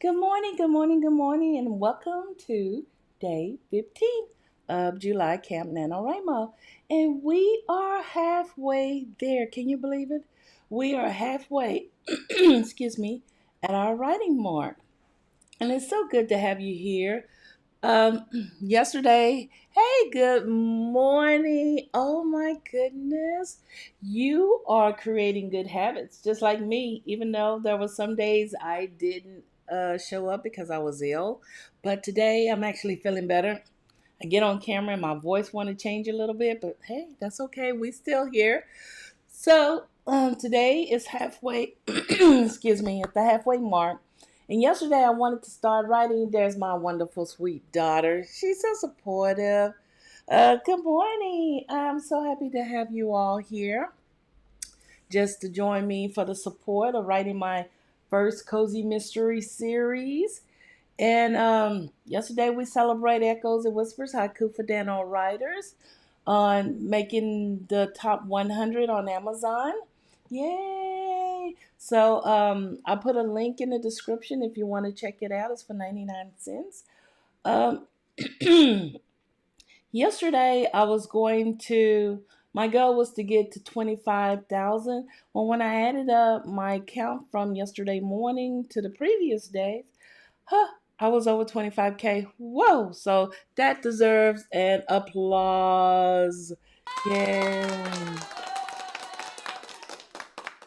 Good morning, good morning, good morning, and welcome to day 15 of July CampNaNoWrimo. And we are halfway there. Can you believe it? We are halfway, excuse me, at our writing mark. And it's so good to have you here. Um, Yesterday, hey, good morning. Oh my goodness. You are creating good habits just like me, even though there were some days I didn't show up because I was ill. But today I'm actually feeling better. I get on camera and my voice want to change a little bit, but hey, that's okay. We still here. So today is halfway, excuse me, at the halfway mark. And yesterday I wanted to start writing. There's my wonderful, sweet daughter. She's so supportive. Good morning. I'm so happy to have you all here just to join me for the support of writing my first Cozy Mystery series. And yesterday we celebrate Echoes and Whispers Haiku for Dano writers on making the top 100 on Amazon. Yay! So I put a link in the description if you want to check it out. It's for 99 cents. Um, Yesterday I was going to, my goal was to get to 25,000. Well, when I added up my count from yesterday morning to the previous days, huh, I was over 25K. Whoa. So that deserves an applause. Yay.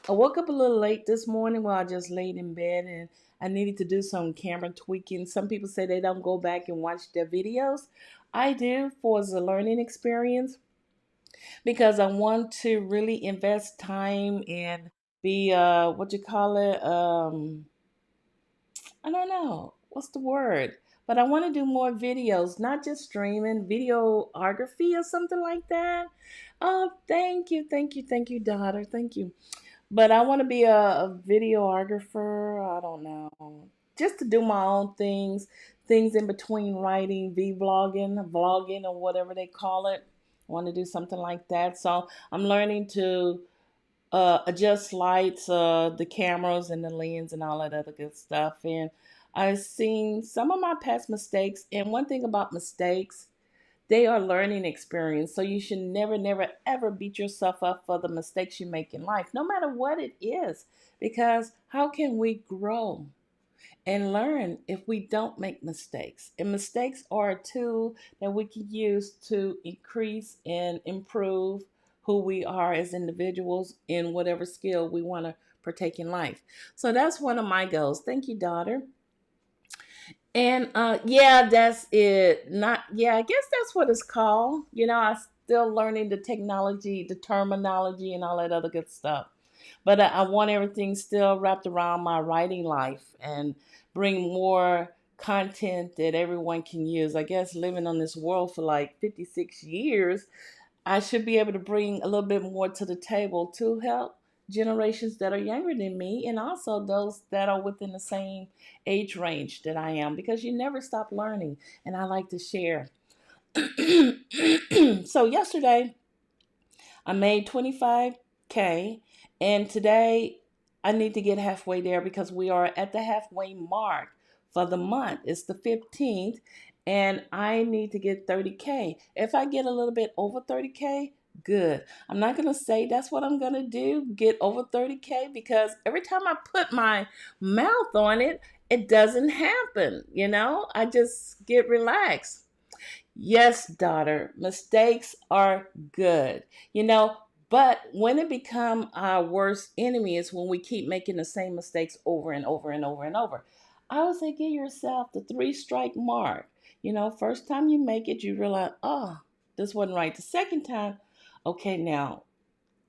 I woke up a little late this morning while I just laid in bed and I needed to do some camera tweaking. Some people say they don't go back and watch their videos. I do for as a learning experience because I want to really invest time and be what you call it I don't know. What's the word? But I want to do more videos, not just streaming, videography or something like that. Oh, thank you, thank you, thank you, daughter. Thank you. But I want to be a videographer. I don't know. Just to do my own things in between writing, vlogging, or whatever they call it. I want to do something like that. So I'm learning to adjust lights, the cameras and the lens and all that other good stuff. And I've seen some of my past mistakes. And one thing about mistakes, they are learning experience. So you should never, never, ever beat yourself up for the mistakes you make in life, no matter what it is. Because how can we grow and learn if we don't make mistakes? And mistakes are a tool that we can use to increase and improve who we are as individuals in whatever skill we want to partake in life. So that's one of my goals. Thank you, daughter. And yeah, that's it. Not yeah, I guess that's what it's called. I'm still learning the technology, the terminology, and all that other good stuff. But I want everything still wrapped around my writing life and bring more content that everyone can use. I guess living on this world for like 56 years, I should be able to bring a little bit more to the table to help generations that are younger than me and also those that are within the same age range that I am because you never stop learning and I like to share. So yesterday I made 25K and today I need to get halfway there because we are at the halfway mark for the month. It's the 15th and I need to get 30K. If I get a little bit over 30K, good. I'm not going to say that's what I'm going to do, get over 30K, because every time I put my mouth on it, it doesn't happen. I just get relaxed. Yes, daughter, mistakes are good. You know, but when it become our worst enemy is when we keep making the same mistakes over and over and over and over. I would say give yourself the three-strike mark. First time you make it, you realize, oh, this wasn't right. The second time, okay, now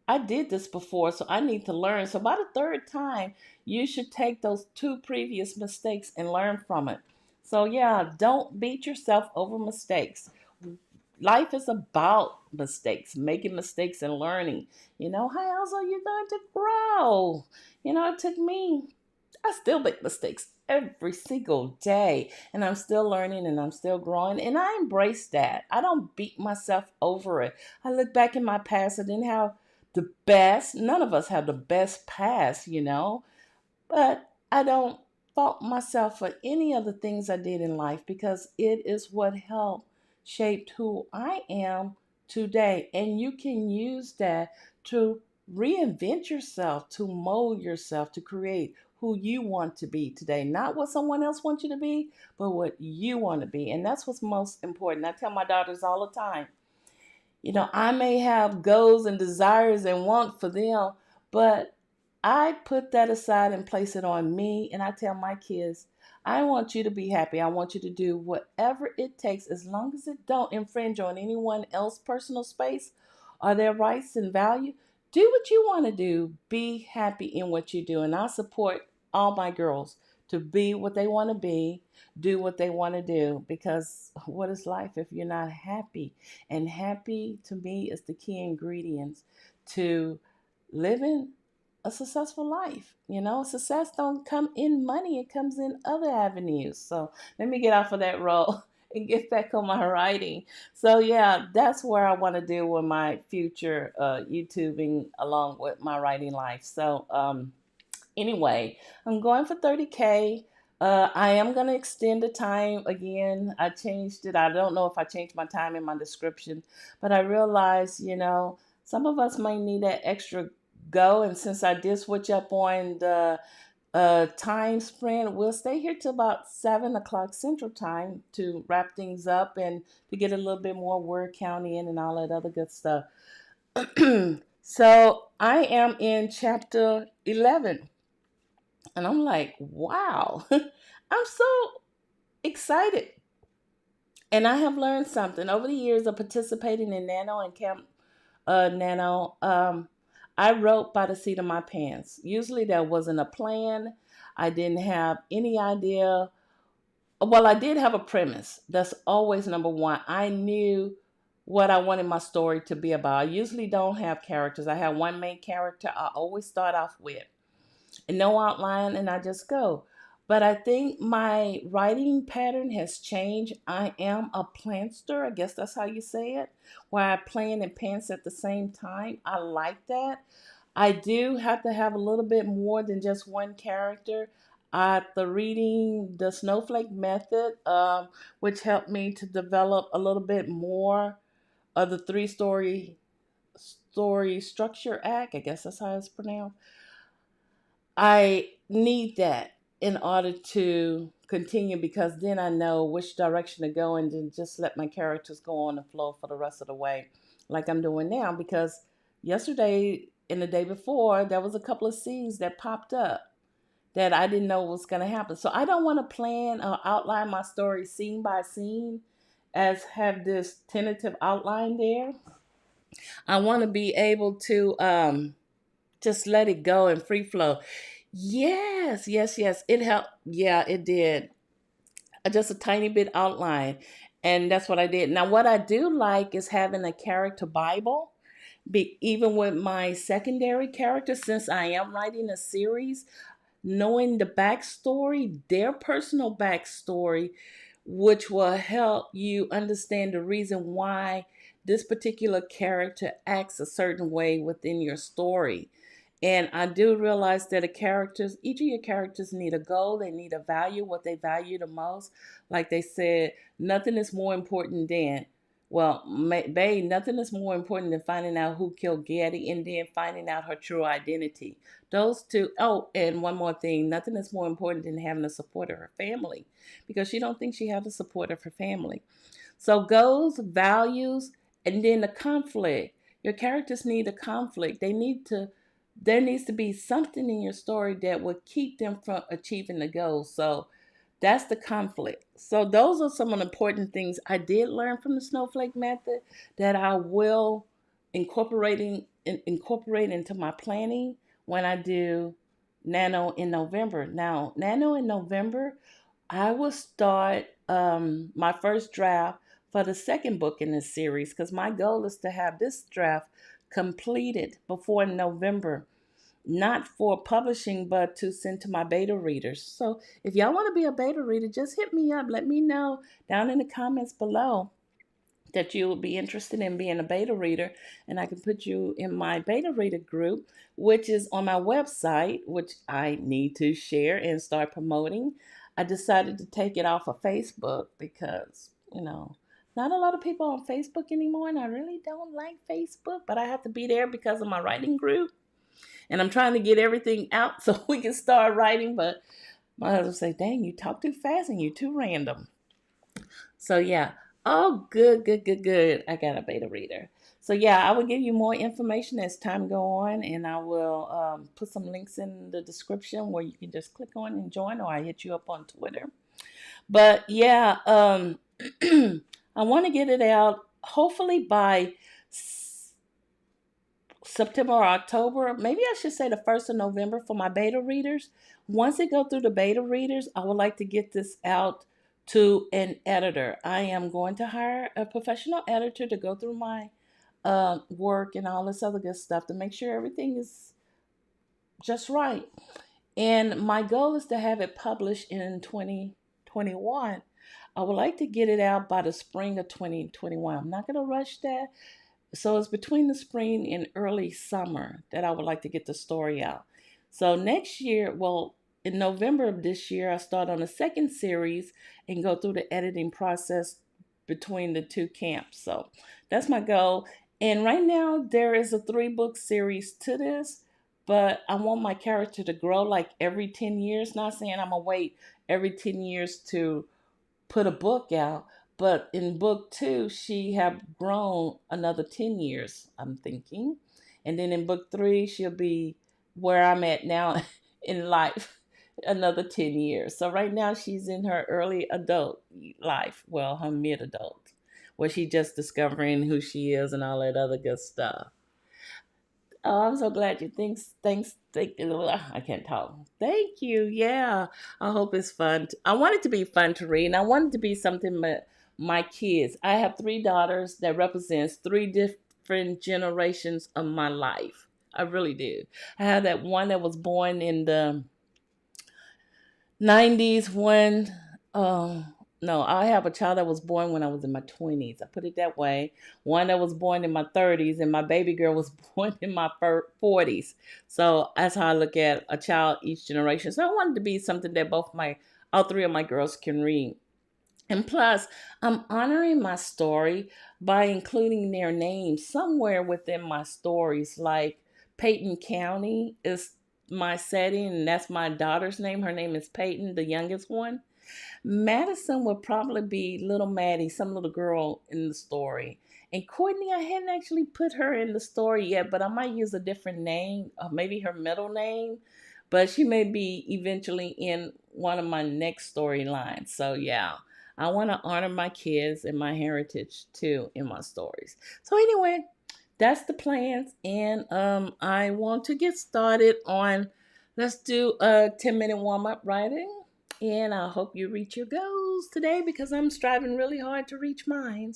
I did this before, so I need to learn. So by the third time, you should take those two previous mistakes and learn from it. So yeah, don't beat yourself over mistakes. Life is about mistakes, making mistakes and learning. How else are you going to grow? It took me, I still make mistakes every single day, and I'm still learning and I'm still growing, and I embrace that. I don't beat myself over it. I look back in my past, I didn't have the best, none of us have the best past, but I don't. fault myself for any of the things I did in life because it is what helped shaped who I am today. And you can use that to reinvent yourself, to mold yourself, to create who you want to be today. Not what someone else wants you to be, but what you want to be. And that's what's most important. I tell my daughters all the time, I may have goals and desires and want for them, but I put that aside and place it on me. And I tell my kids, I want you to be happy. I want you to do whatever it takes, as long as it don't infringe on anyone else's personal space or their rights and value. Do what you want to do. Be happy in what you do. And I support all my girls to be what they want to be, do what they want to do. Because what is life if you're not happy? And happy to me is the key ingredients to living a successful life. Success don't come in money, it comes in other avenues. So let me get off of that roll and get back on my writing. So yeah, that's where I want to deal with my future YouTubing along with my writing life. So anyway, I'm going for 30K. I am going to extend the time again. I changed it. I don't know if I changed my time in my description, but I realized, some of us might need that extra go. And since I did switch up on the time sprint, we'll stay here till about 7 o'clock Central Time to wrap things up and to get a little bit more word count in and all that other good stuff. So I am in chapter 11. And I'm like, wow, I'm so excited. And I have learned something over the years of participating in Nano and Camp Nano. I wrote by the seat of my pants. Usually there wasn't a plan. I didn't have any idea. Well, I did have a premise. That's always number one. I knew what I wanted my story to be about. I usually don't have characters. I have one main character I always start off with, and no outline, and I just go. But I think my writing pattern has changed. I am a planster. I guess that's how you say it, where I plan and pants at the same time. I like that. I do have to have a little bit more than just one character. After reading the Snowflake Method, which helped me to develop a little bit more of the three story structure act. I guess that's how it's pronounced. I need that in order to continue, because then I know which direction to go and then just let my characters go on the flow for the rest of the way, like I'm doing now. Because yesterday and the day before, there was a couple of scenes that popped up that I didn't know was going to happen. So I don't want to plan or outline my story scene by scene as have this tentative outline there. I want to be able to just let it go and free flow. Yes, yes, yes. It helped. Yeah, it did. Just a tiny bit outline. And that's what I did. Now, what I do like is having a character Bible, even with my secondary characters, since I am writing a series, knowing the backstory, their personal backstory, which will help you understand the reason why this particular character acts a certain way within your story. And I do realize that each of your characters need a goal, they need a value, what they value the most. Like they said, nothing is more important than, well, babe, nothing is more important than finding out who killed Getty and then finding out her true identity. Those two. Oh, and one more thing, nothing is more important than having the support of her family, because she don't think she has the support of her family. So goals, values, and then the conflict. Your characters need a conflict. There needs to be something in your story that will keep them from achieving the goals. So that's the conflict. So those are some of the important things I did learn from the Snowflake Method that I will incorporate into my planning when I do Nano in November. Now, Nano in November, I will start my first draft for the second book in this series, because my goal is to have this draft completed before November, not for publishing, but to send to my beta readers. So if y'all want to be a beta reader, just hit me up. Let me know down in the comments below, that you will be interested in being a beta reader, and I can put you in my beta reader group, which is on my website, which I need to share and start promoting. I decided to take it off of Facebook because, not a lot of people on Facebook anymore, and I really don't like Facebook, but I have to be there because of my writing group. And I'm trying to get everything out so we can start writing, but my husband say, dang, you talk too fast and you too random. So yeah. Oh, good, good, good, good. I got a beta reader. So yeah, I will give you more information as time go on, and I will put some links in the description where you can just click on and join, or I hit you up on Twitter. But yeah, I want to get it out hopefully by September or October. Maybe I should say the 1st of November for my beta readers. Once it go through the beta readers, I would like to get this out to an editor. I am going to hire a professional editor to go through my work and all this other good stuff to make sure everything is just right. And my goal is to have it published in 2021. I would like to get it out by the spring of 2021. I'm not going to rush that. So it's between the spring and early summer that I would like to get the story out. So next year, well, in November of this year, I start on the second series and go through the editing process between the two camps. So that's my goal. And right now, there is a 3-book series to this, but I want my character to grow like every 10 years. Not saying I'm going to wait every 10 years to put a book out, but in book 2 she have grown another 10 years, I'm thinking. And then in book 3 she'll be where I'm at now in life, another 10 years. So right now she's in her early adult life, well, her mid adult, where she just discovering who she is and all that other good stuff. Oh, I'm so glad you I can't talk. Thank you. Yeah. I hope it's fun. I want it to be fun to read. And I want it to be something that my kids. I have 3 daughters that represents 3 different generations of my life. I really do. I have that one that was born in the 90s when no, I have a child that was born when I was in my 20s. I put it that way. One that was born in my 30s, and my baby girl was born in my 40s. So that's how I look at a child each generation. So I wanted to be something that all 3 of my girls can read. And plus, I'm honoring my story by including their names somewhere within my stories. Like Peyton County is my setting, and that's my daughter's name. Her name is Peyton, the youngest one. Madison would probably be little Maddie, some little girl in the story. And Courtney, I hadn't actually put her in the story yet, but I might use a different name, or maybe her middle name. But she may be eventually in one of my next storylines. So yeah, I want to honor my kids and my heritage too in my stories. So anyway, that's the plans, and I want to get started on. Let's do a 10-minute warm up writing. And I hope you reach your goals today because I'm striving really hard to reach mine.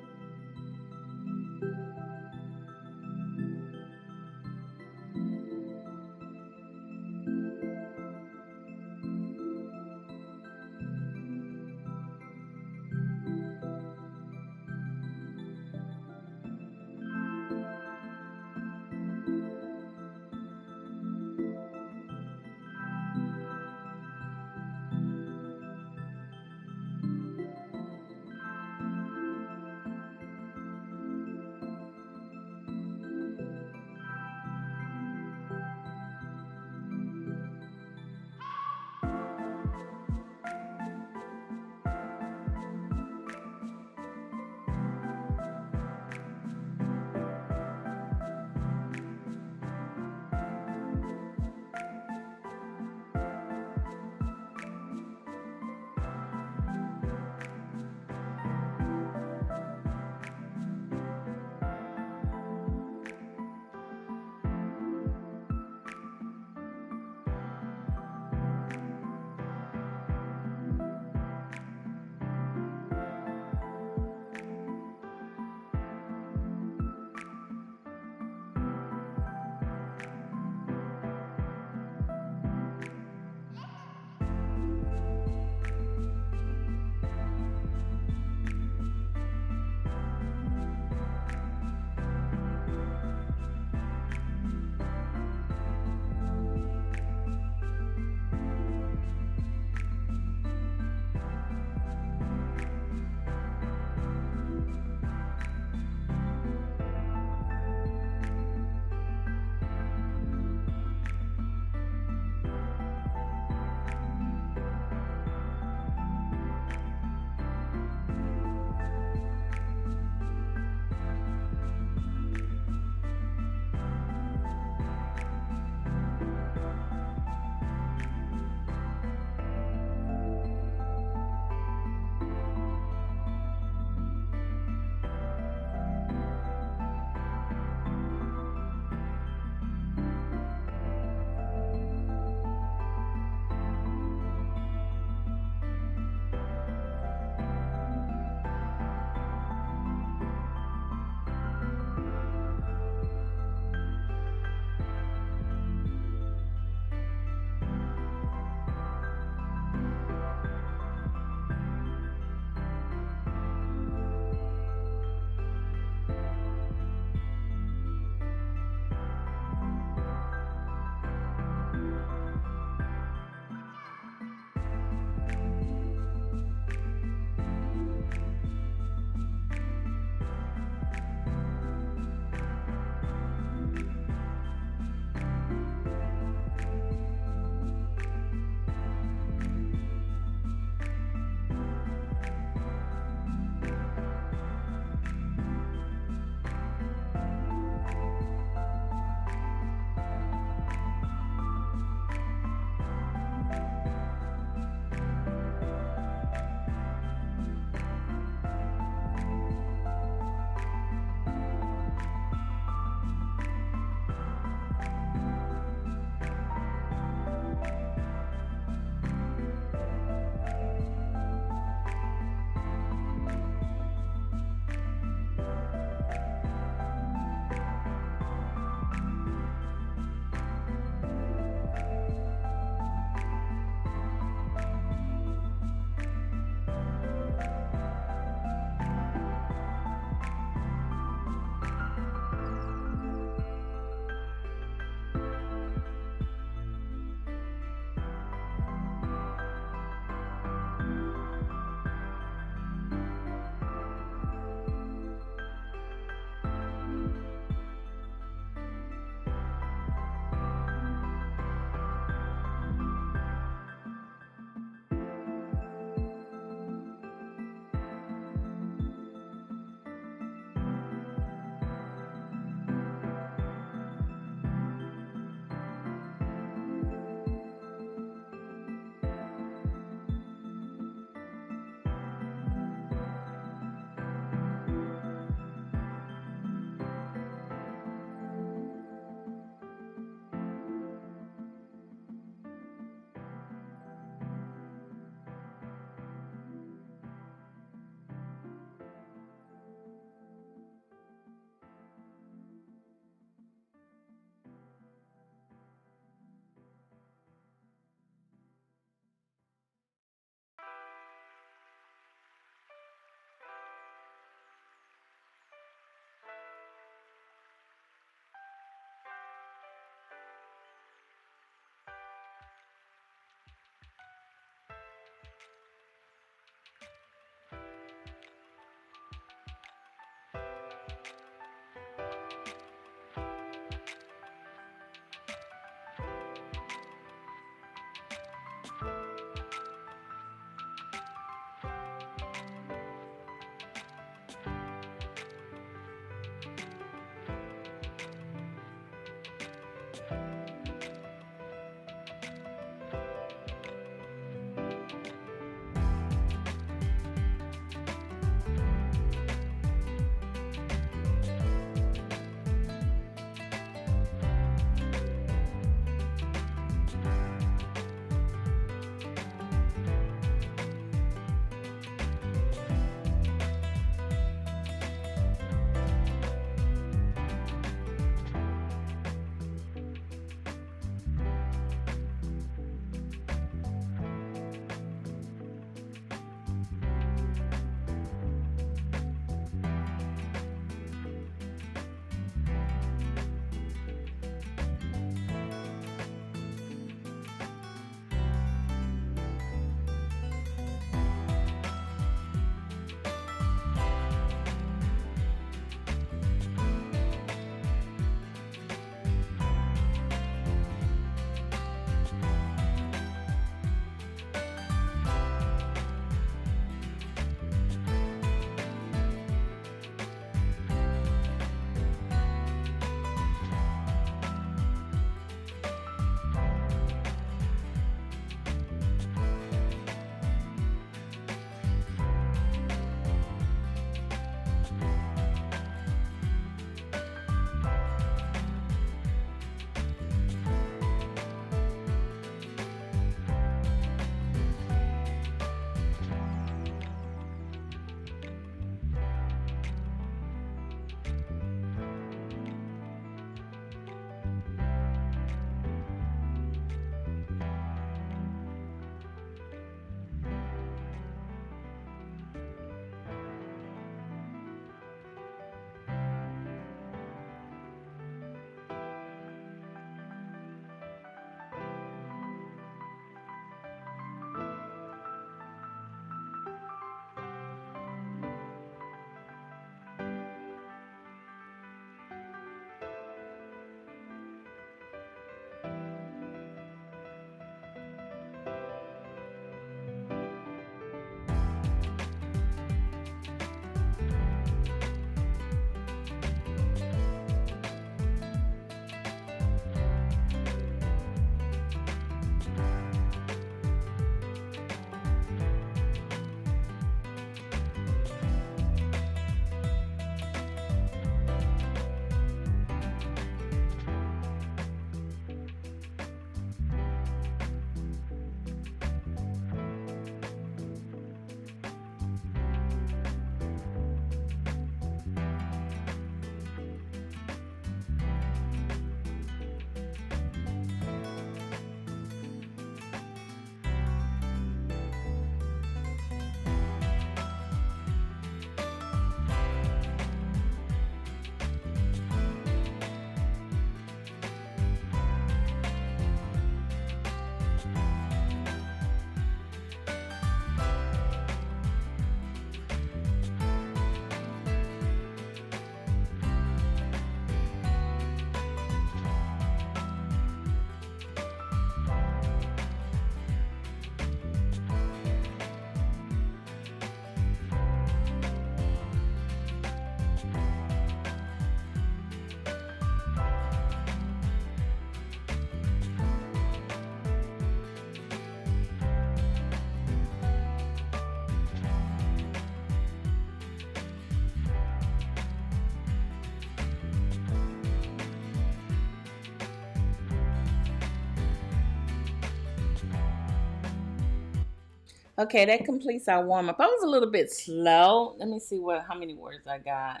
Okay, that completes our warm up. I was a little bit slow. Let me see how many words I got.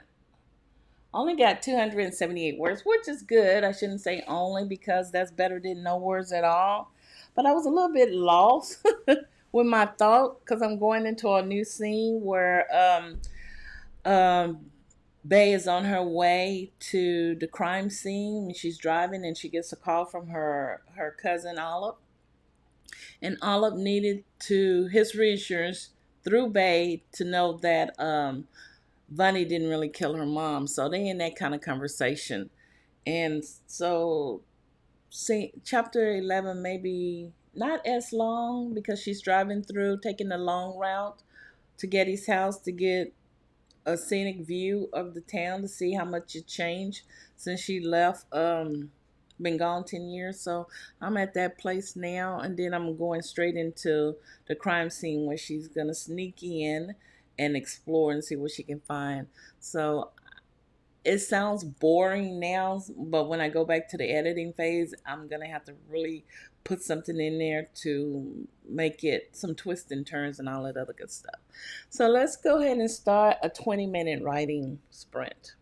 Only got 278 words, which is good. I shouldn't say only because that's better than no words at all. But I was a little bit lost with my thought because I'm going into a new scene where um, Bay is on her way to the crime scene. She's driving and she gets a call from her cousin Olive, and Olive needed to his reassurance through Bay to know that Vonnie didn't really kill her mom. So they in that kind of conversation. And so see, chapter 11 maybe not as long because she's driving through, taking the long route to Getty's house to get a scenic view of the town to see how much it changed since she left. Been gone 10 years. So I'm at that place now, and then I'm going straight into the crime scene where she's gonna sneak in and explore and see what she can find. So it sounds boring now, but when I go back to the editing phase, I'm gonna have to really put something in there to make it some twists and turns and all that other good stuff. So let's go ahead and start a 20-minute writing sprint.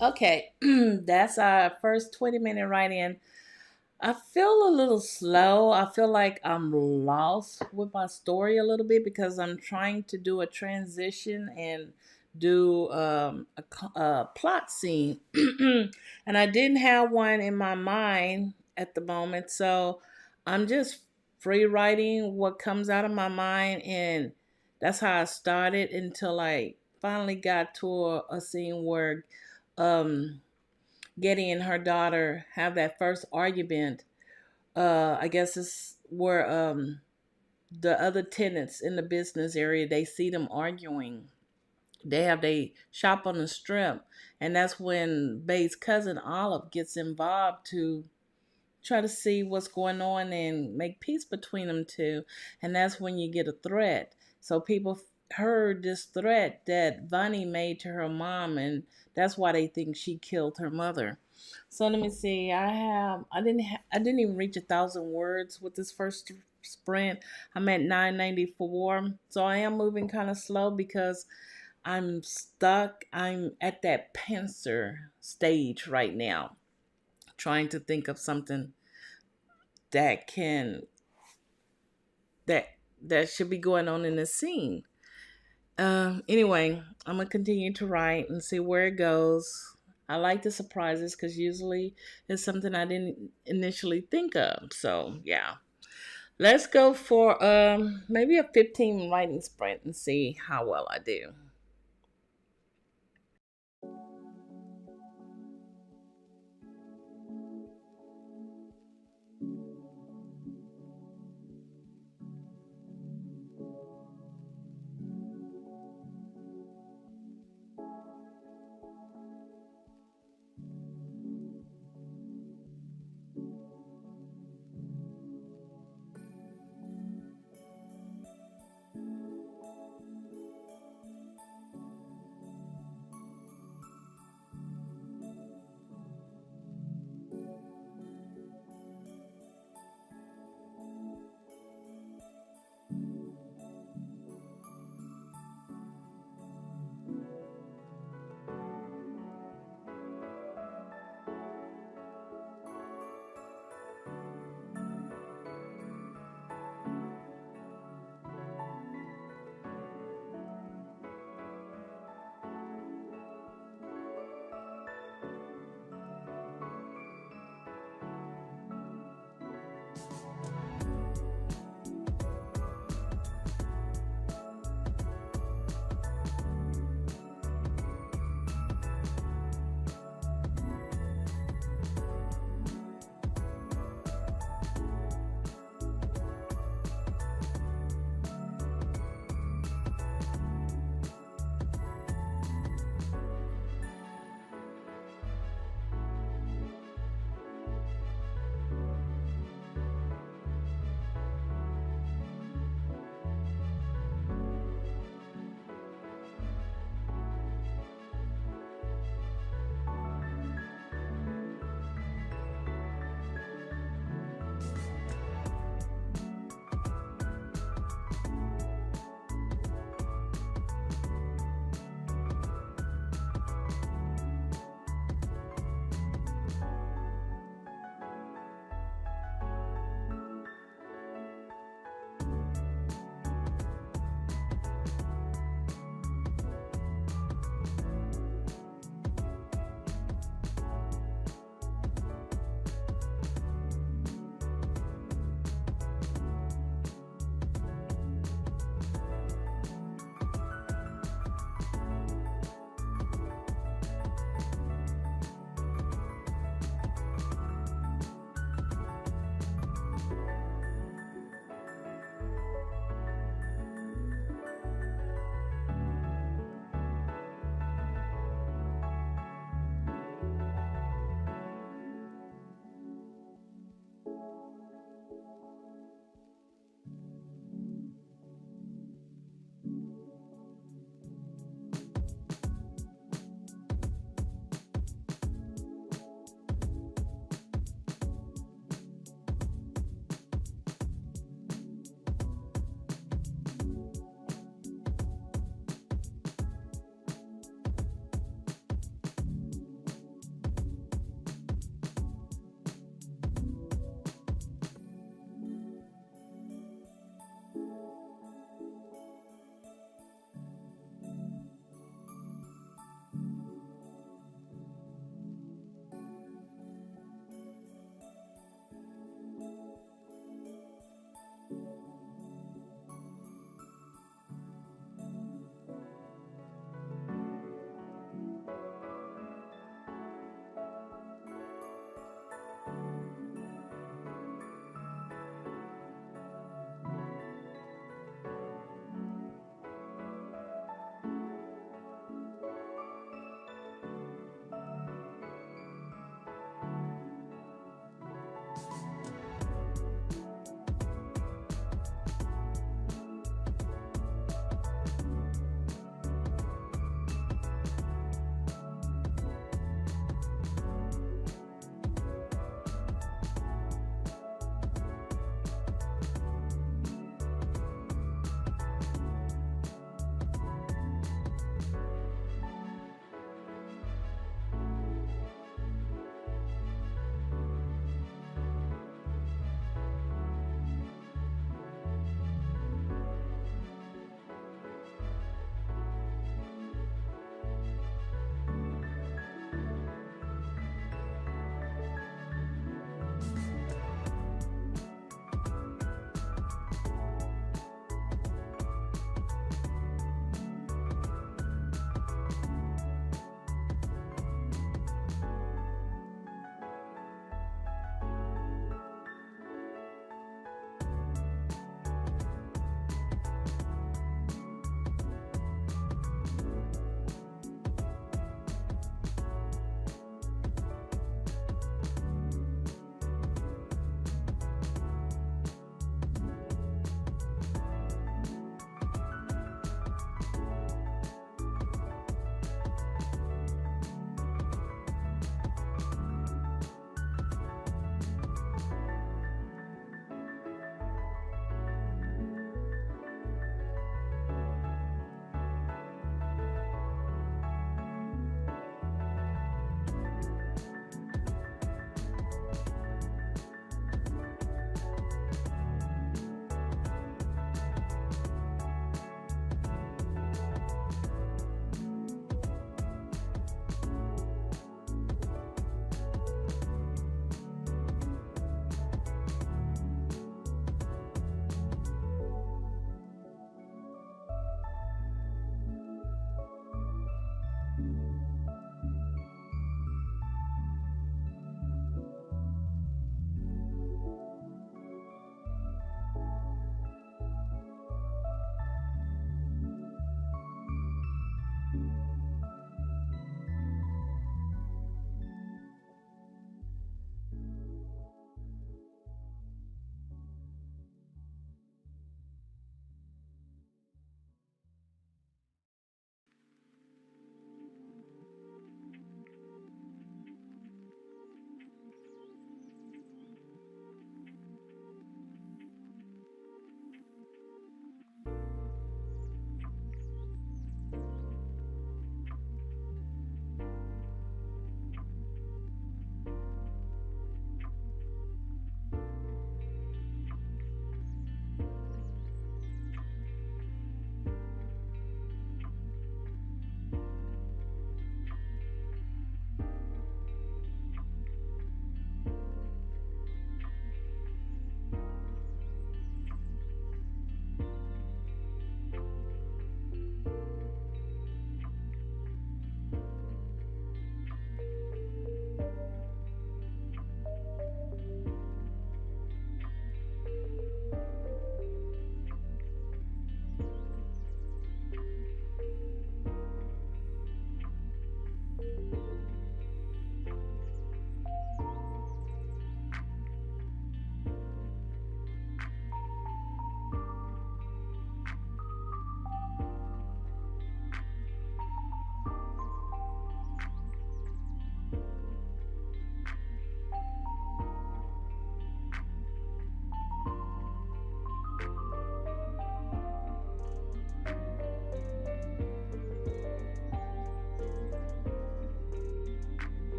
Okay, that's our first 20-minute write-in. I feel a little slow. I feel like I'm lost with my story a little bit because I'm trying to do a transition and do a plot scene. And I didn't have one in my mind at the moment. So I'm just free writing what comes out of my mind. And that's how I started until I finally got to a scene where um, Getty and her daughter have that first argument. I guess it's where the other tenants in the business area, they see them arguing. They have they shop on the strip, and that's when Bae's cousin Olive gets involved to try to see what's going on and make peace between them two. And that's when you get a threat. So people heard this threat that Vonnie made to her mom, and that's why they think she killed her mother. So let me see. I didn't even reach 1,000 words with this first sprint. I'm at 994. So I am moving kind of slow because I'm stuck. I'm at that pincer stage right now, trying to think of something that can that that should be going on in the scene. Anyway, I'm gonna continue to write and see where it goes. I like the surprises because usually it's something I didn't initially think of. So yeah, let's go for maybe a 15 writing sprint and see how well I do.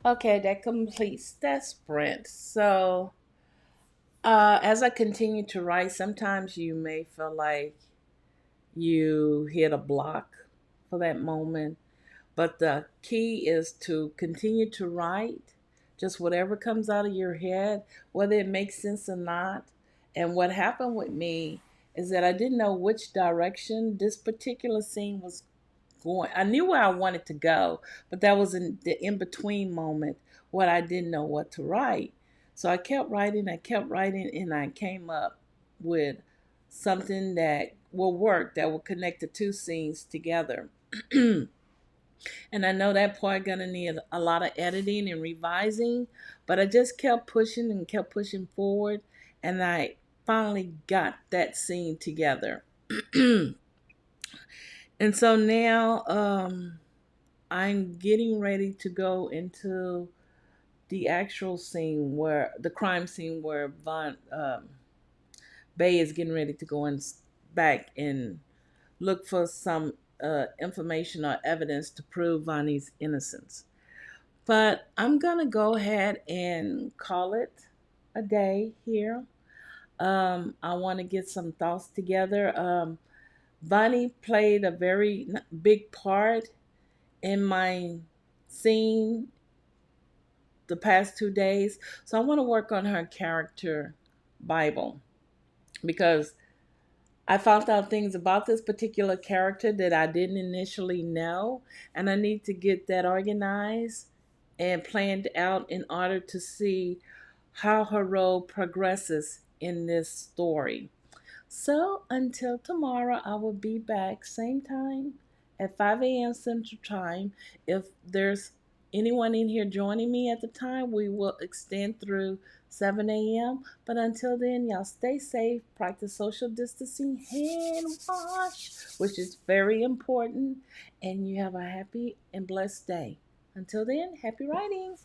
Okay, that completes that sprint. So, as I continue to write, sometimes you may feel like you hit a block for that moment. But the key is to continue to write just whatever comes out of your head, whether it makes sense or not. And what happened with me is that I didn't know which direction this particular scene was going. I knew where I wanted to go, but that was in the in between moment what I didn't know what to write. So I kept writing, and I came up with something that will work, that will connect the two scenes together. And I know that part gonna need a lot of editing and revising, but I just kept pushing and kept pushing forward, and I finally got that scene together. And so now I'm getting ready to go into the actual scene where the crime scene where Von Bay is getting ready to go in back and look for some information or evidence to prove Vonnie's innocence. But I'm going to go ahead and call it a day here. I want to get some thoughts together. Bonnie played a very big part in my scene the past 2 days. So I want to work on her character Bible because I found out things about this particular character that I didn't initially know, and I need to get that organized and planned out in order to see how her role progresses in this story. So until tomorrow, I will be back same time at 5 a.m. Central Time. If there's anyone in here joining me at the time, we will extend through 7 a.m. But until then, y'all stay safe, practice social distancing, hand wash, which is very important, and you have a happy and blessed day. Until then, happy writing.